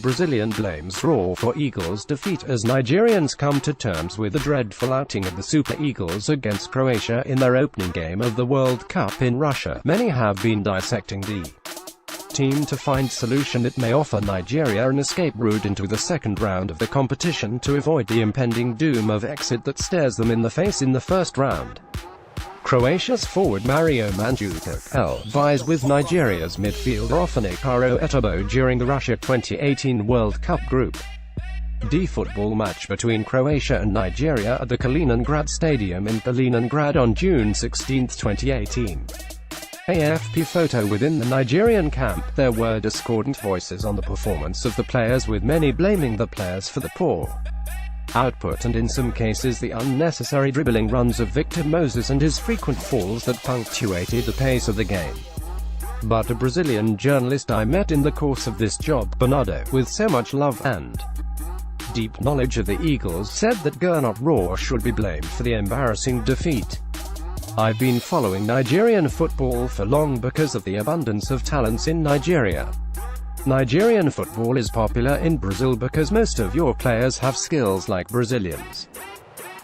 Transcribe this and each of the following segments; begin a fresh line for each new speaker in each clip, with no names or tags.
Brazilian blames Rohr for Eagles' defeat as Nigerians come to terms with the dreadful outing of the Super Eagles against Croatia in their opening game of the World Cup in Russia. Many have been dissecting the team to find solution that may offer Nigeria an escape route into the second round of the competition to avoid the impending doom of exit that stares them in the face in the first round. Croatia's forward Mario Mandzukic vies with Nigeria's midfielder Ofanikaro Etobo during the Russia 2018 World Cup Group D football match between Croatia and Nigeria at the Kaliningrad Stadium in Kaliningrad on June 16, 2018. AFP photo within the Nigerian camp. There were discordant voices on the performance of the players, with many blaming the players for the poor output and in some cases the unnecessary dribbling runs of Victor Moses and his frequent falls that punctuated the pace of the game. But a Brazilian journalist I met in the course of this job, Bernardo, with so much love and deep knowledge of the Eagles, said that Gernot Rohr should be blamed for the embarrassing defeat. I've been following Nigerian football for long because of the abundance of talents in Nigeria. Nigerian football is popular in Brazil because most of your players have skills like Brazilians.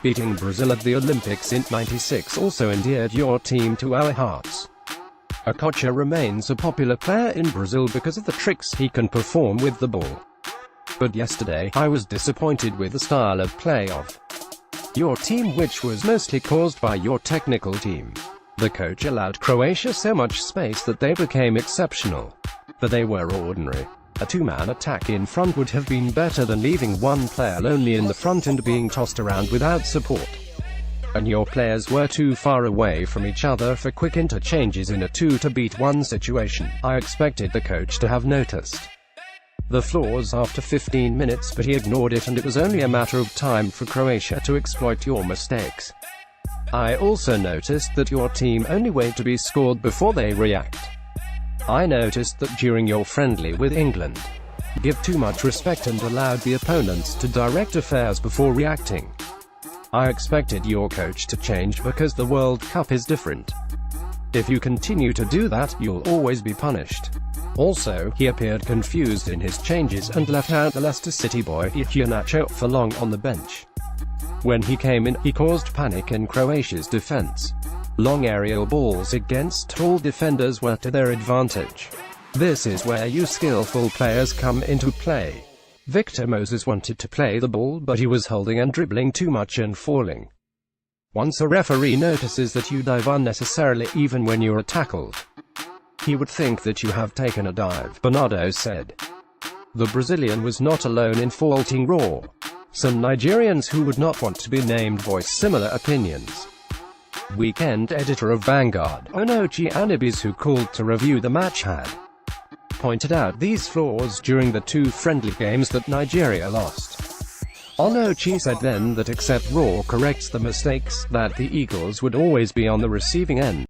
Beating Brazil at the Olympics in '96 also endeared your team to our hearts. Okocha remains a popular player in Brazil because of the tricks he can perform with the ball. But yesterday, I was disappointed with the style of play of your team, which was mostly caused by your technical team. The coach allowed Croatia so much space that they became exceptional. But they were ordinary. A two-man attack in front would have been better than leaving one player lonely in the front and being tossed around without support. And your players were too far away from each other for quick interchanges in a 2-to-beat-1 situation. I expected the coach to have noticed the flaws after 15 minutes, but he ignored it, and it was only a matter of time for Croatia to exploit your mistakes. I also noticed that your team only wait to be scored before they react. I noticed that during your friendly with England, you give too much respect and allowed the opponents to direct affairs before reacting. I expected your coach to change because the World Cup is different. If you continue to do that, you'll always be punished. Also, he appeared confused in his changes and left out the Leicester City boy Iheanacho for long on the bench. When he came in, he caused panic in Croatia's defense. Long aerial balls against tall defenders were to their advantage. This is where you skillful players come into play. Victor Moses wanted to play the ball, but he was holding and dribbling too much and falling. Once a referee notices that you dive unnecessarily even when you are tackled, he would think that you have taken a dive, Bernardo said. The Brazilian was not alone in faulting Rohr. Some Nigerians who would not want to be named voiced similar opinions. Weekend editor of Vanguard, Onochi Anibis, who called to review the match, had pointed out these flaws during the two friendly games that Nigeria lost. Onochi said then that except Rohr corrects the mistakes, that the Eagles would always be on the receiving end.